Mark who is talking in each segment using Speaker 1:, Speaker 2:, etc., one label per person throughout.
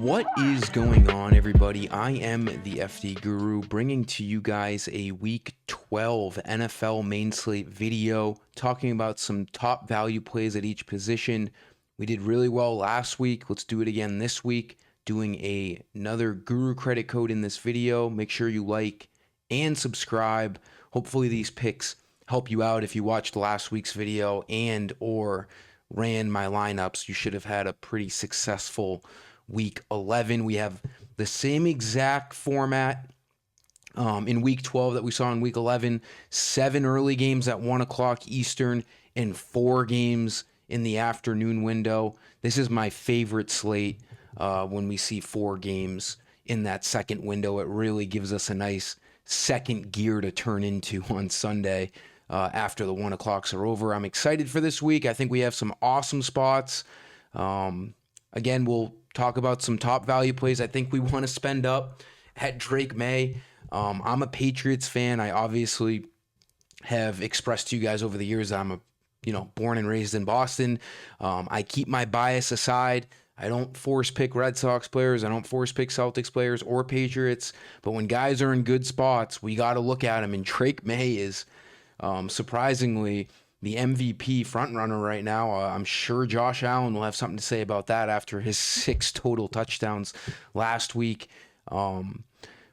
Speaker 1: What is going on, everybody? I am the FD Guru, bringing to you guys a Week 12 NFL main slate video, talking about some top value plays at each position. We did really well last week. Let's do it again this week, doing another Guru credit code in this video. Make sure you like and subscribe. Hopefully these picks help you out if you watched last week's video and or ran my lineups. You should have had a pretty successful Week 11. We have the same exact format in Week 12 that we saw in Week 11. 7 early games at 1 o'clock Eastern and 4 games in the afternoon window. This is my favorite slate when we see 4 games in that second window. It really gives us a nice second gear to turn into on Sunday after the 1 o'clocks are over. I'm excited for this week. I think we have some awesome spots. Again, we'll talk about some top value plays. I think we want to spend up at Drake May. I'm a Patriots fan. I obviously have expressed to you guys over the years that I'm born and raised in Boston. I keep my bias aside. I don't force pick Red Sox players. I don't force pick Celtics players or Patriots. But when guys are in good spots, we got to look at them. And Drake May is surprisingly the MVP frontrunner right now. I'm sure Josh Allen will have something to say about that after his 6 total touchdowns last week. But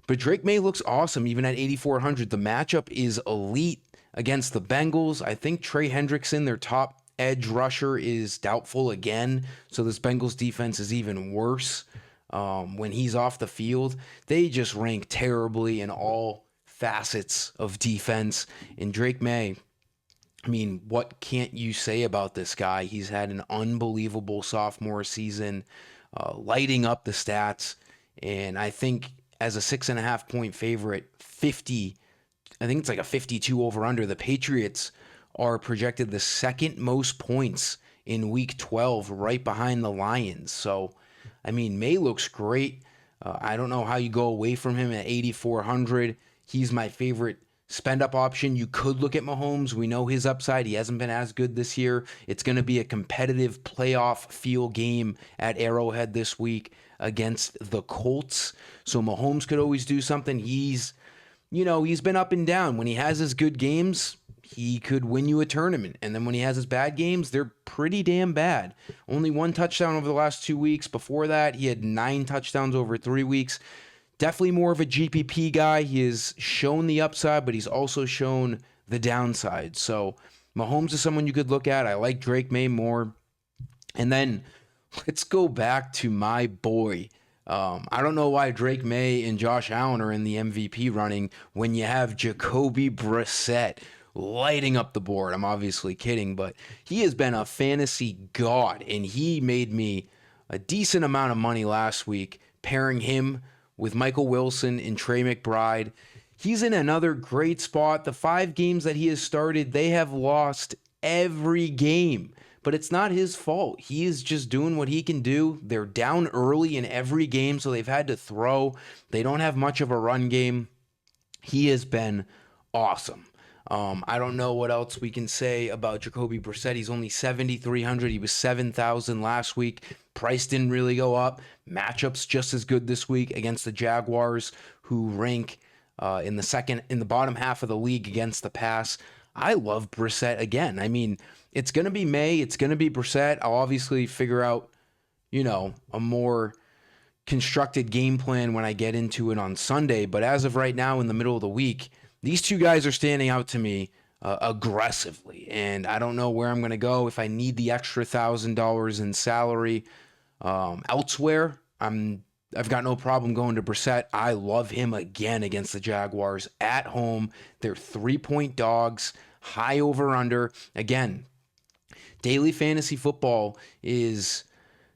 Speaker 1: Drake May looks awesome, even at 8,400. The matchup is elite against the Bengals. I think Trey Hendrickson, their top edge rusher, is doubtful again. So this Bengals defense is even worse when he's off the field. They just rank terribly in all facets of defense. And Drake May, I mean, what can't you say about this guy? He's had an unbelievable sophomore season, lighting up the stats. And I think as a 6.5 point favorite, I think it's like a 52 over under. The Patriots are projected the second most points in Week 12, right behind the Lions. So, I mean, May looks great. I don't know how you go away from him at 8,400. He's my favorite spend up option. You could look at Mahomes. We know his upside. He hasn't been as good this year. It's going to be a competitive playoff feel game at Arrowhead this week against the Colts. So Mahomes could always do something. He's been up and down. When he has his good games, he could win you a tournament. And then when he has his bad games, they're pretty damn bad. Only 1 touchdown over the last 2 weeks. Before that, he had 9 touchdowns over 3 weeks. Definitely more of a GPP guy. He has shown the upside, but he's also shown the downside. So Mahomes is someone you could look at. I like Drake May more. And then let's go back to my boy. I don't know why Drake May and Josh Allen are in the MVP running when you have Jacoby Brissett lighting up the board. I'm obviously kidding, but he has been a fantasy god, and he made me a decent amount of money last week pairing him with Michael Wilson and Trey McBride. He's in another great spot. The 5 games that he has started, they have lost every game. But it's not his fault. He is just doing what he can do. They're down early in every game, so they've had to throw. They don't have much of a run game. He has been awesome. I don't know what else we can say about Jacoby Brissett. He's only 7,300. He was 7,000 last week. Price didn't really go up. Matchups just as good this week against the Jaguars, who rank in the bottom half of the league against the pass. I love Brissett again. I mean, it's going to be May. It's going to be Brissett. I'll obviously figure out, a more constructed game plan when I get into it on Sunday. But as of right now, in the middle of the week, these 2 guys are standing out to me aggressively. And I don't know where I'm going to go if I need the extra $1,000 in salary elsewhere. I've got no problem going to Brissett. I love him again against the Jaguars at home. They're 3-point dogs, high over under. Again, daily fantasy football is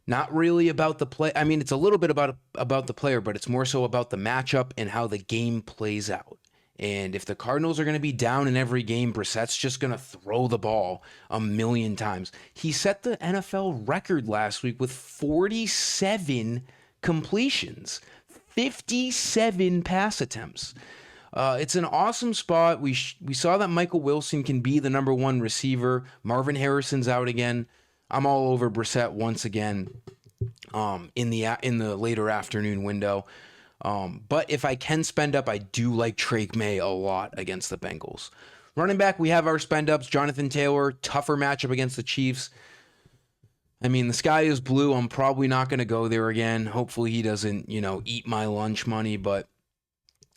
Speaker 1: not really about the play. I mean, it's a little bit about the player, but it's more so about the matchup and how the game plays out. And if the Cardinals are going to be down in every game, Brissett's just going to throw the ball a million times. He set the NFL record last week with 47 completions, 57 pass attempts. It's an awesome spot. We saw that Michael Wilson can be the number 1 receiver. Marvin Harrison's out again. I'm all over Brissett once again. in the later afternoon window. But if I can spend up, I do like Drake May a lot against the Bengals. Running back, we have our spend ups. Jonathan Taylor, tougher matchup against the Chiefs. I mean, the sky is blue. I'm probably not going to go there again. Hopefully, he doesn't, eat my lunch money. But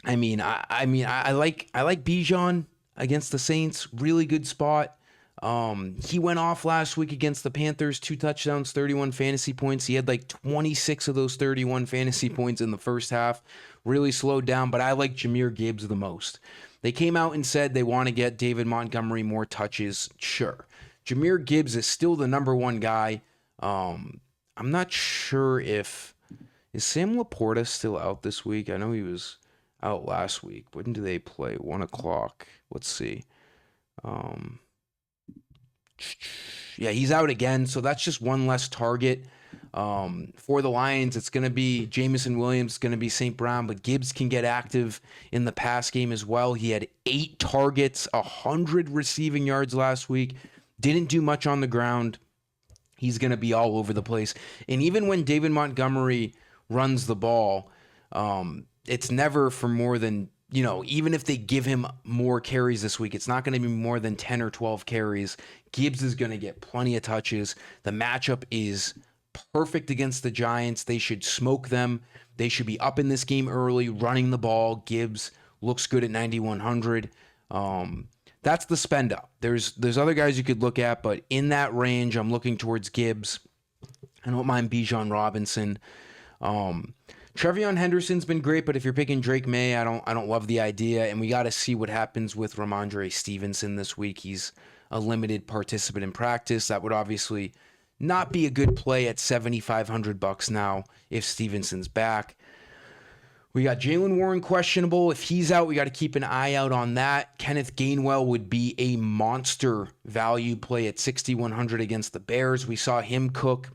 Speaker 1: I like Bijan against the Saints. Really good spot. He went off last week against the Panthers, 2 touchdowns, 31 fantasy points. He had like 26 of those 31 fantasy points in the first half. Really slowed down, but I like Jahmyr Gibbs the most. They came out and said they want to get David Montgomery more touches. Sure. Jahmyr Gibbs is still the number one guy. I'm not sure is Sam Laporta still out this week? I know he was out last week. When do they play? 1 o'clock. Let's see. Yeah, he's out again, so that's just one less target. For the Lions, it's going to be Jamison Williams, it's going to be St. Brown, but Gibbs can get active in the pass game as well. He had 8 targets, 100 receiving yards last week. Didn't do much on the ground. He's going to be all over the place. And even when David Montgomery runs the ball, it's never for more than, even if they give him more carries this week, it's not going to be more than 10 or 12 carries. Gibbs is going to get plenty of touches. The matchup is perfect against the Giants. They should smoke them. They should be up in this game early, running the ball. Gibbs looks good at 9,100. That's the spend up. There's other guys you could look at, but in that range, I'm looking towards Gibbs. I don't mind Bijan Robinson. Trevion Henderson's been great, but if you're picking Drake May, I don't love the idea, and we got to see what happens with Ramondre Stevenson this week. He's a limited participant in practice. That would obviously not be a good play at $7,500 now if Stevenson's back. We got Jaylen Warren questionable. If he's out, we got to keep an eye out on that. Kenneth Gainwell would be a monster value play at $6,100 against the Bears. We saw him cook.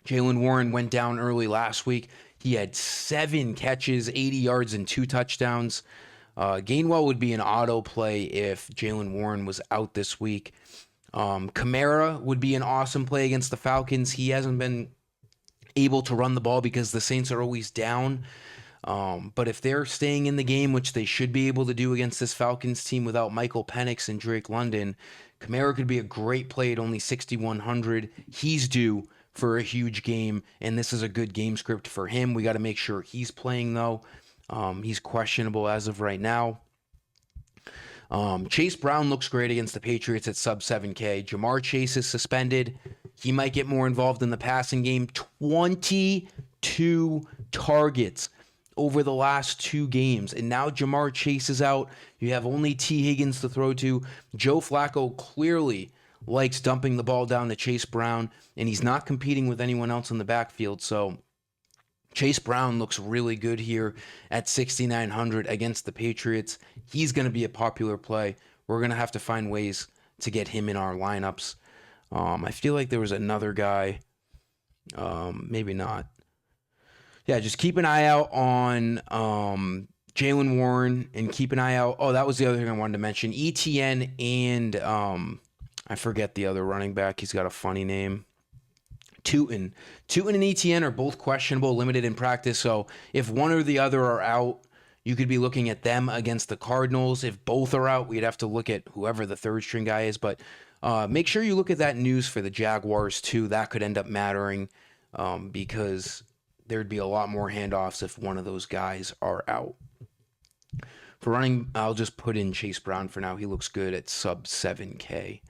Speaker 1: Jaylen Warren went down early last week. He had 7 catches, 80 yards, and 2 touchdowns. Gainwell would be an auto play if Jaylen Warren was out this week. Kamara would be an awesome play against the Falcons. He hasn't been able to run the ball because the Saints are always down. But if they're staying in the game, which they should be able to do against this Falcons team without Michael Penix and Drake London, Kamara could be a great play at only $6,100. He's due for a huge game, and this is a good game script for him. We got to make sure he's playing, though. He's questionable as of right now. Chase Brown looks great against the Patriots at sub 7K. Jamar Chase is suspended. He might get more involved in the passing game. 22 targets over the last 2 games. And now Jamar Chase is out. You have only T. Higgins to throw to. Joe Flacco clearly likes dumping the ball down to Chase Brown, and he's not competing with anyone else in the backfield. So Chase Brown looks really good here at $6,900 against the Patriots. He's going to be a popular play. We're going to have to find ways to get him in our lineups. I feel like there was another guy. Maybe not. Yeah, just keep an eye out on Jaylen Warren and keep an eye out. Oh, that was the other thing I wanted to mention. ETN and I forget the other running back. He's got a funny name. Tootin and ETN are both questionable, limited in practice. So if one or the other are out, you could be looking at them against the Cardinals. If both are out, we'd have to look at whoever the third string guy is. But make sure you look at that news for the Jaguars too. That could end up mattering because there'd be a lot more handoffs if one of those guys are out. For running, I'll just put in Chase Brown for now. He looks good at sub 7K.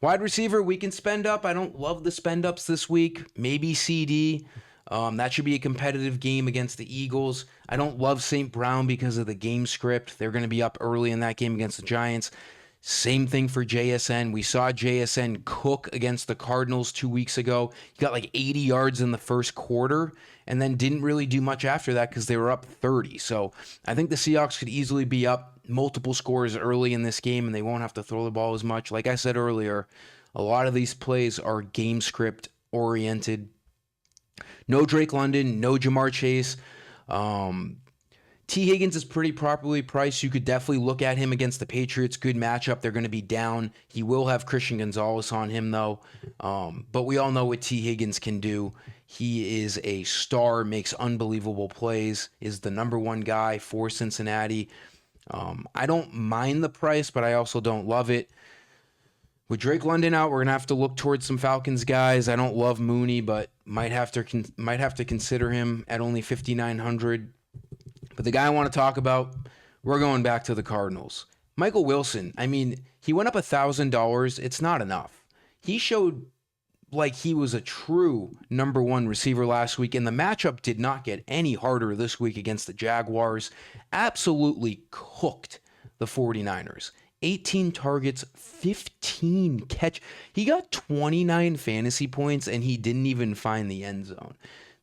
Speaker 1: Wide receiver, we can spend up. I don't love the spend ups this week. Maybe CD. That should be a competitive game against the Eagles. I don't love St. Brown because of the game script. They're going to be up early in that game against the Giants. Same thing for JSN. We saw JSN cook against the Cardinals 2 weeks ago. He got like 80 yards in the first quarter and then didn't really do much after that because they were up 30. So I think the Seahawks could easily be up multiple scores early in this game and they won't have to throw the ball as much. Like I said earlier, a lot of these plays are game script oriented. No Drake London, no Jamar Chase. T. Higgins is pretty properly priced. You could definitely look at him against the Patriots. Good matchup. They're going to be down. He will have Christian Gonzalez on him, though. But we all know what T. Higgins can do. He is a star, makes unbelievable plays, is the number one guy for Cincinnati. I don't mind the price, but I also don't love it. With Drake London out, we're gonna have to look towards some Falcons guys. I don't love Mooney, but might have to consider him at only 5,900. But the guy I want to talk about, we're going back to the Cardinals. Michael Wilson. I mean, he went up $1,000. It's not enough. He showed like he was a true number one receiver last week, and the matchup did not get any harder this week against the Jaguars. Absolutely cooked the 49ers. 18 targets, 15 catch. He got 29 fantasy points, and he didn't even find the end zone.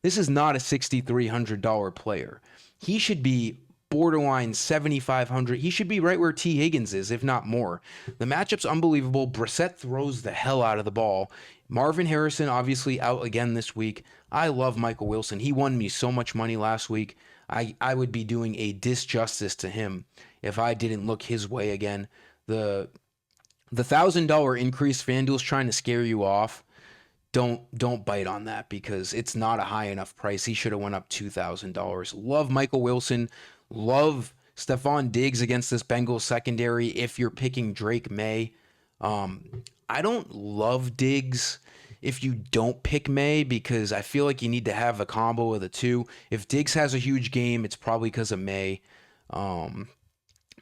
Speaker 1: This is not a $6,300 player. He should be borderline 7,500. He should be right where T. Higgins is, if not more. The matchup's unbelievable. Brissett throws the hell out of the ball. Marvin Harrison obviously out again this week. I love Michael Wilson. He won me so much money last week. I would be doing a disjustice to him if I didn't look his way again. The $1,000 increase, FanDuel's trying to scare you off. Don't bite on that because it's not a high enough price. He should have went up $2,000. Love Michael Wilson. Love Stephon Diggs against this Bengals secondary if you're picking Drake May. I don't love Diggs if you don't pick May because I feel like you need to have a combo of the two. If Diggs has a huge game, it's probably because of May.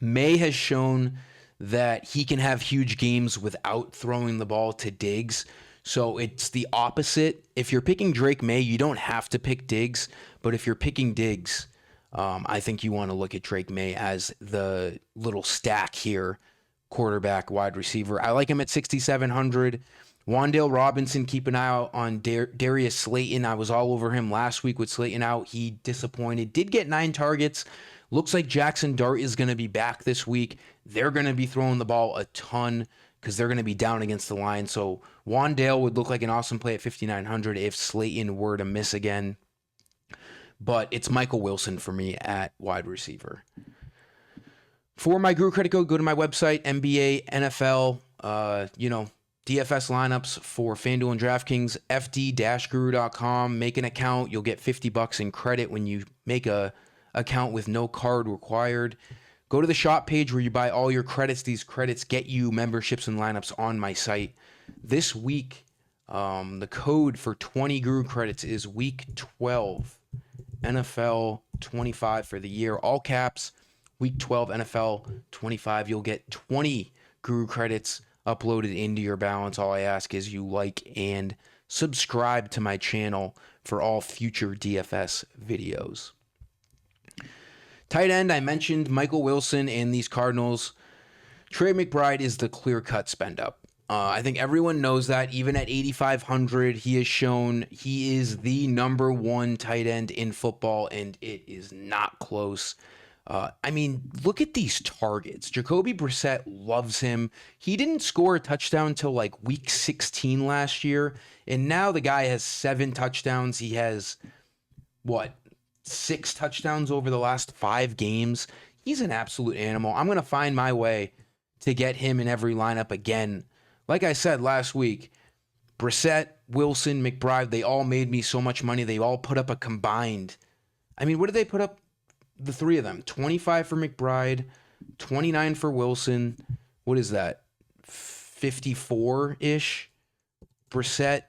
Speaker 1: May has shown that he can have huge games without throwing the ball to Diggs. So it's the opposite. If you're picking Drake May, you don't have to pick Diggs. But if you're picking Diggs, I think you want to look at Drake May as the little stack here. Quarterback, wide receiver. I like him at 6,700. Wan'Dale Robinson, keep an eye out on Darius Slayton. I was all over him last week with Slayton out. He disappointed. Did get 9 targets. Looks like Jackson Dart is going to be back this week. They're going to be throwing the ball a ton because they're going to be down against the line. So Wan'Dale would look like an awesome play at 5,900 if Slayton were to miss again. But it's Michael Wilson for me at wide receiver. For my Guru credit code, go to my website, NBA, NFL, DFS lineups for FanDuel and DraftKings, fd-guru.com. Make an account. You'll get $50 in credit when you make a account with no card required. Go to the shop page where you buy all your credits. These credits get you memberships and lineups on my site. This week, the code for 20 Guru credits is week 12, NFL 25 for the year, all caps. Week 12 NFL 25, you'll get 20 Guru credits uploaded into your balance. All I ask is you like and subscribe to my channel for all future DFS videos. Tight end, I mentioned Michael Wilson and these Cardinals. Trey McBride is the clear-cut spend up. I think everyone knows that. Even at 8,500, he has shown he is the number one tight end in football, and it is not close. Look at these targets. Jacoby Brissett loves him. He didn't score a touchdown until like week 16 last year, and now the guy has 7 touchdowns. He has, 6 touchdowns over the last 5 games. He's an absolute animal. I'm going to find my way to get him in every lineup again. Like I said last week, Brissett, Wilson, McBride, they all made me so much money. They all put up a combined. What did they put up? The 3 of them, 25 for McBride, 29 for Wilson. What is that? 54-ish. Brissett,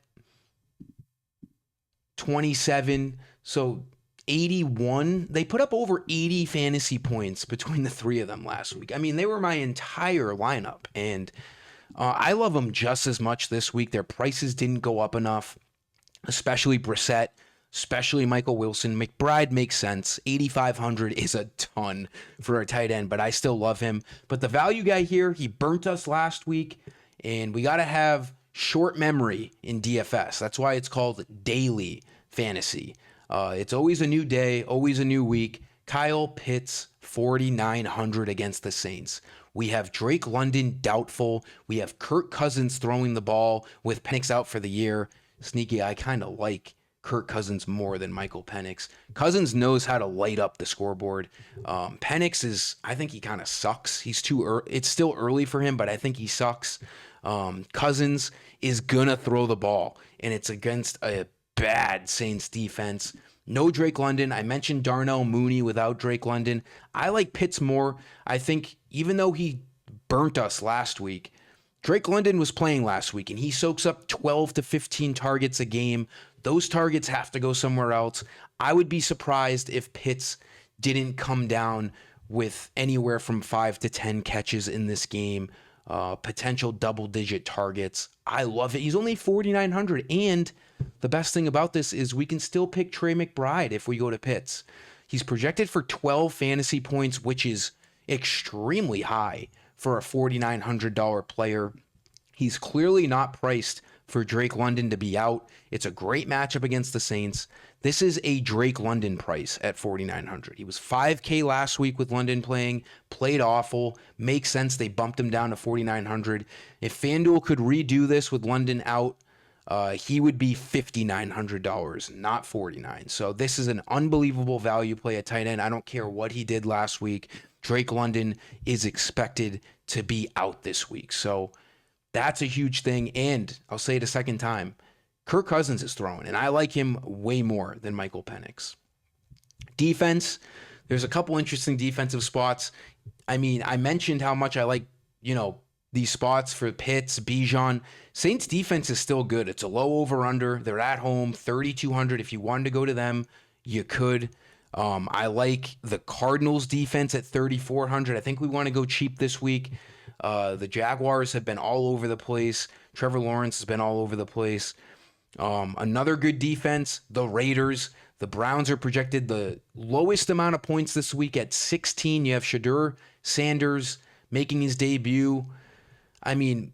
Speaker 1: 27. So 81. They put up over 80 fantasy points between the 3 of them last week. They were my entire lineup, and I love them just as much this week. Their prices didn't go up enough, especially Brissett. Especially Michael Wilson. McBride makes sense. 8,500 is a ton for a tight end, but I still love him. But the value guy here, he burnt us last week, and we got to have short memory in DFS. That's why it's called daily fantasy. It's always a new day, always a new week. Kyle Pitts, 4,900 against the Saints. We have Drake London doubtful. We have Kirk Cousins throwing the ball with Penix out for the year. Sneaky, I kind of like Kirk Cousins more than Michael Penix. Cousins knows how to light up the scoreboard. Penix is, I think he kind of sucks. He's too early. It's still early for him, but I think he sucks. Cousins is going to throw the ball, and it's against a bad Saints defense. No Drake London. I mentioned Darnell Mooney without Drake London. I like Pitts more. I think even though he burnt us last week, Drake London was playing last week and he soaks up 12 to 15 targets a game. Those targets have to go somewhere else. I would be surprised if Pitts didn't come down with anywhere from 5 to 10 catches in this game, potential double-digit targets. I love it. He's only 4,900, and the best thing about this is we can still pick Trey McBride if we go to Pitts. He's projected for 12 fantasy points, which is extremely high for a $4,900 player. He's clearly not priced for Drake London to be out. It's a great matchup against the Saints. This is a Drake London price at 4,900. He was $5K last week with London playing, played awful. Makes sense they bumped him down to 4,900. If FanDuel could redo this with London out, he would be $5,900, not $49. So this is an unbelievable value play at tight end. I don't care what he did last week. Drake London is expected to be out this week. So that's a huge thing. And I'll say it a second time, Kirk Cousins is throwing, and I like him way more than Michael Penix. Defense, there's a couple interesting defensive spots. I mean, I mentioned how much I like, these spots for Pitts, Bijan. Saints defense is still good. It's a low over-under. They're at home, 3,200. If you wanted to go to them, you could. I like the Cardinals defense at 3,400. I think we want to go cheap this week. The Jaguars have been all over the place. Trevor Lawrence has been all over the place. Another good defense, the Raiders. The Browns are projected the lowest amount of points this week at 16. You have Shadur Sanders making his debut. I mean,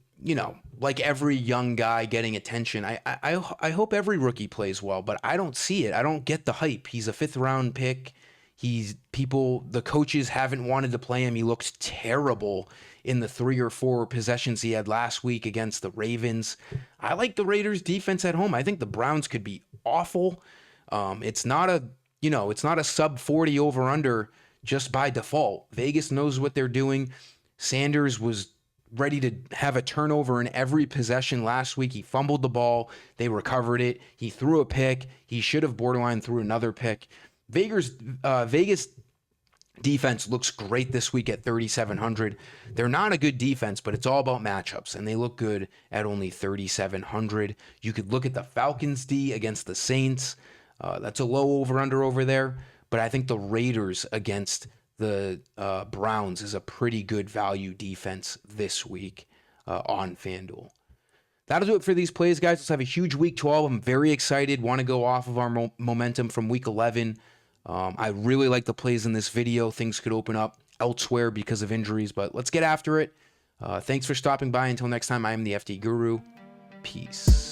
Speaker 1: like every young guy getting attention. I hope every rookie plays well, but I don't see it. I don't get the hype. He's a 5th round pick. The coaches haven't wanted to play him. He looks terrible in the 3 or 4 possessions he had last week against the Ravens. I like the Raiders defense at home. I think the Browns could be awful. It's not a sub 40 over under just by default. Vegas knows what they're doing. Sanders was ready to have a turnover in every possession last week. He fumbled the ball. They recovered it. He threw a pick. He should have borderline threw another pick. Vegas defense looks great this week at 3,700. They're not a good defense, but it's all about matchups, and they look good at only 3,700. You could look at the Falcons D against the Saints. That's a low over-under over there, but I think the Raiders against the Browns is a pretty good value defense this week on FanDuel. That'll do it for these plays, guys. Let's have a huge week 12. I'm very excited. Want to go off of our momentum from week 11. I really like the plays in this video. Things could open up elsewhere because of injuries, but let's get after it. Thanks for stopping by. Until next time, I am the FD Guru. Peace.